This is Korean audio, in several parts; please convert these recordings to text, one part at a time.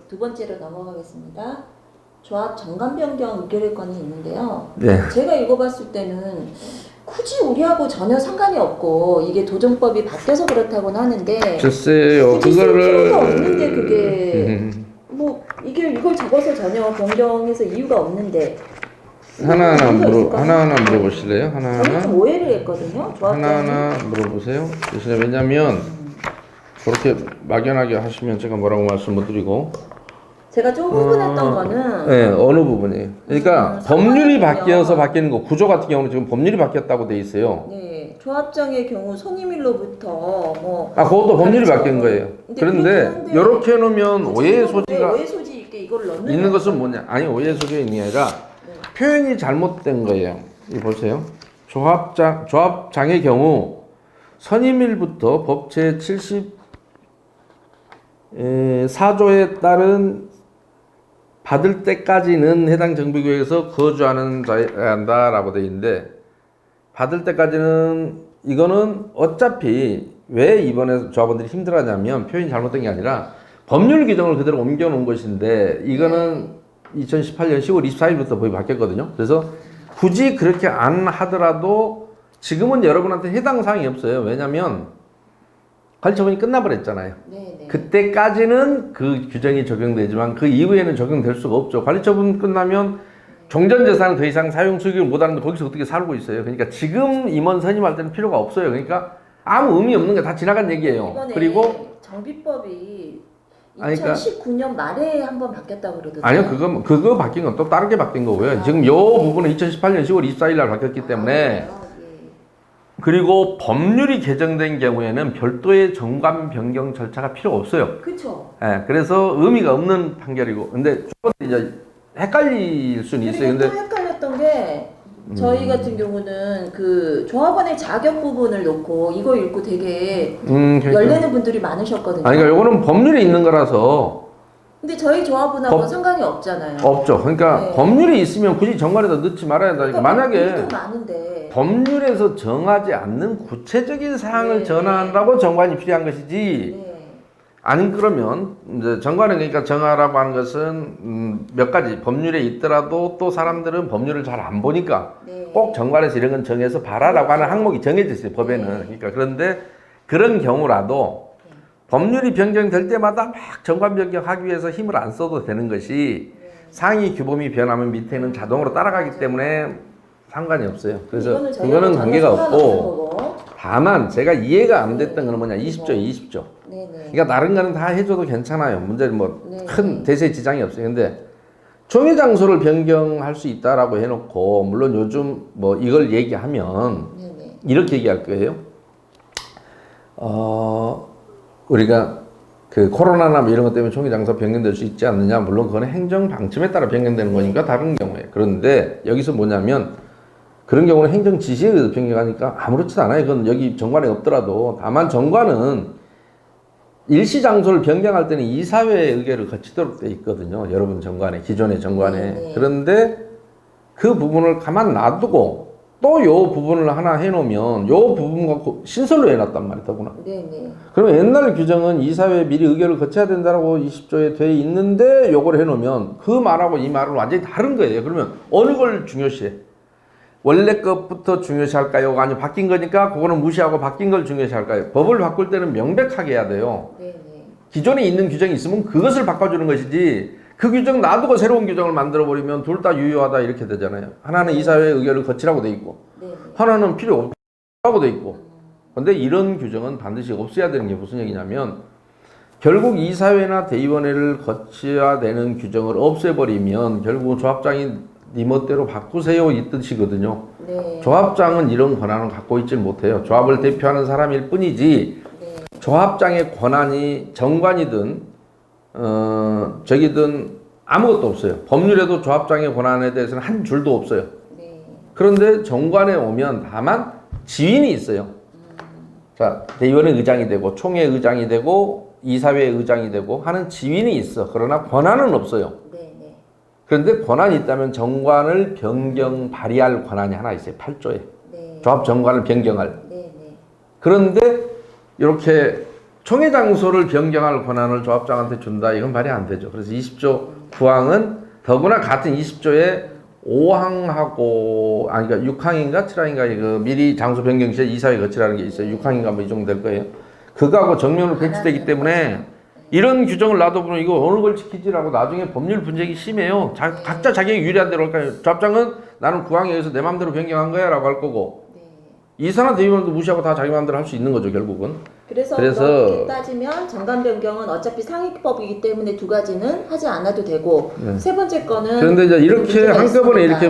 두 번째로 넘어가겠습니다. 조합 정관 변경 의결권이 있는데요. 네. 제가 읽어봤을 때는 굳이 우리하고 전혀 상관이 없고 이게 도정법이 바뀌어서 그렇다고는 하는데 글쎄요, 굳이 쓸 그거를 필요가 없는데 그게 뭐 이걸 적어서 전혀 변경해서 이유가 없는데 하나하나 물어보실래요? 저는 좀 오해를 했거든요. 조합장이. 하나하나 물어보세요. 교수님, 왜냐면 그렇게 막연하게 하시면 제가 뭐라고 말씀 못 드리고. 제가 좀 흥분했던 거는 네, 어느 부분이에요. 그러니까 법률이 상관이면- 바뀌어서 바뀌는 거, 구조 같은 경우는 지금 법률이 바뀌었다고 돼 있어요. 네, 조합장의 경우 손님일로부터 뭐 그것도 법률이 그렇죠. 바뀐 거예요. 근데 그런데 그렇긴 한데 이렇게 해놓으면 오해의 소지가 오해 소지 있게 이걸 넣는 있는 것은 뭐냐? 아니, 오해의 소지가 있는 게 아니라 표현이 잘못된 거예요. 이 보세요. 조합장의 경우 선임일부터 법제 74조에 따른 받을 때까지는 해당 정비구역에서 거주하는 자여야 한다라고 되어 있는데, 받을 때까지는 이거는 어차피 왜 이번에 조합원들이 힘들어하냐면 표현이 잘못된 게 아니라 법률 규정을 그대로 옮겨 놓은 것인데, 이거는 2018년 10월 24일부터 법이 바뀌었거든요. 그래서 굳이 그렇게 안 하더라도 지금은 여러분한테 해당 사항이 없어요. 왜냐면 관리처분이 끝나버렸잖아요. 네네. 그때까지는 그 규정이 적용되지만 그 이후에는 적용될 수가 없죠. 관리처분 끝나면 종전재산을 더 이상 사용 수익을 못하는데 거기서 어떻게 살고 있어요. 그러니까 지금 임원 선임할 때는 필요가 없어요. 그러니까 아무 의미 없는 게 다 지나간 얘기예요. 이번에 그리고 정비법이 아니, 그러니까 2019년 말에 한번 바뀌었다고 그러던데. 아니요, 그거 바뀐 건 또 다른 게 바뀐 거고요. 지금 요 부분은 2018년 10월 24일 날 바뀌었기 때문에. 그래요? 예. 그리고 법률이 개정된 경우에는 별도의 정관 변경 절차가 필요 없어요. 그렇죠. 예, 그래서 의미가 없는 판결이고. 근데 이제 헷갈릴 수는 있어요. 그리고 근데 또 헷갈렸던 게 저희 같은 경우는 그 조합원의 자격 부분을 놓고 이거 읽고 되게 그러니까. 열내는 분들이 많으셨거든요. 아니, 그러니까 이거는 법률에 있는 거라서 근데 저희 조합원하고 법- 상관이 없잖아요. 없죠. 그러니까 네. 법률이 있으면 굳이 정관에다 넣지 말아야 된다니까. 만약에 일도 많은데. 법률에서 정하지 않는 구체적인 사항을 네. 전하라고 정관이 필요한 것이지. 네. 아니, 그러면 이제 정관은 그러니까 정하라고 하는 것은 몇 가지 법률에 있더라도 또 사람들은 법률을 잘 안 보니까 네. 꼭 정관에서 이런 건 정해서 봐라라고 하는 항목이 정해져 있어요, 법에는. 네. 그러니까 그런데 그런 경우라도 법률이 변경될 때마다 막 정관 변경하기 위해서 힘을 안 써도 되는 것이 상위 규범이 변하면 밑에는 자동으로 따라가기 때문에 상관이 없어요. 그래서 이거는 저희하고 그거는 전혀 관계가 상관없는 없고, 거고. 다만 제가 이해가 안 됐던 거는 뭐냐, 20조. 네네. 그러니까 다른 거는 다 해줘도 괜찮아요. 문제는 뭐 네. 큰 대세 지장이 없어요. 근데 종의 장소를 변경할 수 있다라고 해놓고, 물론 요즘 뭐 이걸 얘기하면 네네. 이렇게 얘기할 거예요. 우리가 그 코로나나 뭐 이런 것 때문에 종의 장소 변경될 수 있지 않느냐. 물론 그거는 행정 방침에 따라 변경되는 거니까 다른 경우에. 그런데 여기서 뭐냐면 그런 경우는 행정 지시에 의해서 변경하니까 아무렇지도 않아요. 그건 여기 정관에 없더라도. 다만 정관은 일시 장소를 변경할 때는 이사회의 의결을 거치도록 돼 있거든요. 여러분 정관에, 기존의 정관에. 네. 그런데 그 부분을 가만 놔두고 또 요 부분을 하나 해놓으면 요 부분 갖고 신설로 해놨단 말이야, 더구나. 네네. 그러면 옛날 규정은 이사회에 미리 의결을 거쳐야 된다라고 20조에 돼 있는데 요걸 해놓으면 그 말하고 이 말은 완전히 다른 거예요. 그러면 어느 걸 중요시해? 원래 것부터 중요시할까요? 아니면 바뀐 거니까 그거는 무시하고 바뀐 걸 중요시할까요? 법을 바꿀 때는 명백하게 해야 돼요. 네네. 기존에 있는 규정이 있으면 그것을 바꿔주는 것이지, 그 규정 놔두고 새로운 규정을 만들어버리면 둘 다 유효하다 이렇게 되잖아요. 하나는 이사회의 의결을 거치라고 돼 있고, 네네. 하나는 필요 없다고 돼 있고. 근데 이런 규정은 반드시 없애야 되는 게 무슨 얘기냐면, 결국 이사회나 대의원회를 거쳐야 되는 규정을 없애버리면 결국은 조합장이 네 멋대로 바꾸세요 이 뜻이거든요. 네. 조합장은 이런 권한을 갖고 있지 못해요. 조합을 대표하는 사람일 뿐이지, 네. 조합장의 권한이 정관이든 저기든 아무것도 없어요. 법률에도 조합장의 권한에 대해서는 한 줄도 없어요. 네. 그런데 정관에 오면 다만 지윈이 있어요. 자, 대의원의 의장이 되고 총회 의장이 되고 이사회 의장이 되고 하는 지윈이 있어. 그러나 권한은 없어요. 네네. 그런데 권한이 있다면 정관을 변경 발의할 권한이 하나 있어요. 8조에. 네. 조합 정관을 변경할. 네네. 그런데 이렇게 총회 장소를 변경할 권한을 조합장한테 준다. 이건 말이 안 되죠. 그래서 20조 9항은 더구나 같은 20조에 5항하고 아니 그러니까 6항인가 7항인가 그 미리 장소 변경 시에 이사회 거치라는 게 있어요. 6항인가 뭐 이 정도 될 거예요. 그거하고 정면으로 배치되기 때문에 이런 규정을 놔둬보면 이거 어느 걸 지키지라고 나중에 법률 분쟁이 심해요. 각자 자기에게 유리한 대로 할까요? 조합장은 나는 9항에 의해서 내 마음대로 변경한 거야 라고 할 거고 네. 이사나 대의원도 무시하고 다 자기 마음대로 할 수 있는 거죠 결국은. 그래서 그렇게 따지면 정관 변경은 어차피 상위법이기 때문에 두 가지는 하지 않아도 되고 세 번째 거는 그런데 이제 이렇게 문제가 한꺼번에 있습니다. 이렇게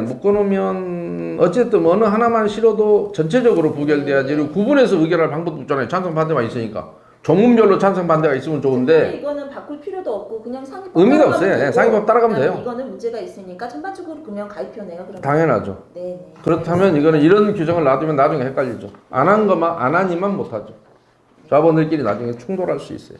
묶어놓으면 어쨌든 어느 하나만 싫어도 전체적으로 부결돼야지. 그리고 구분해서 의결할 방법도 없잖아요. 찬성 반대만 있으니까 종문별로 찬성 반대가 있으면 좋은데 이거는 바꿀 필요도 없고 그냥 상위법 의미가 따라가면 없어요. 되고, 상위법 따라가면 그다음에 돼요. 이거는 문제가 있으니까 전반적으로 그냥 가입표네요. 그럼. 당연하죠. 네. 그렇다면 이거는 이런 규정을 놔두면 나중에 헷갈리죠. 안 한 것만 안 하니만 못하죠. 조합원들끼리 나중에 충돌할 수 있어요.